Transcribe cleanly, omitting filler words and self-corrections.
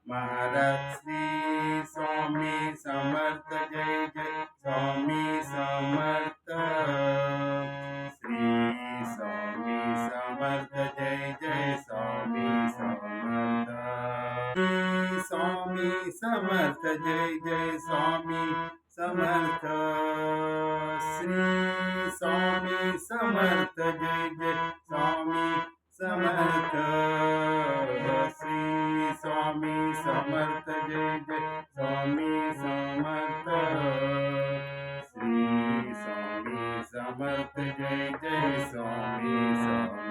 Maharaj Shri Swami Samarth Jai Jai Swami Samarth Shri Swami Samarth Jai Jai Swami Samarth Shri Swami Samarth Jai Jai Swami Samarth Shri Swami Samarth Jai Jai Swami Samarth Shri Swami Samarth Jai Jai Swami Samarth Shri Swami Samarth Jai Jai Swami Samarth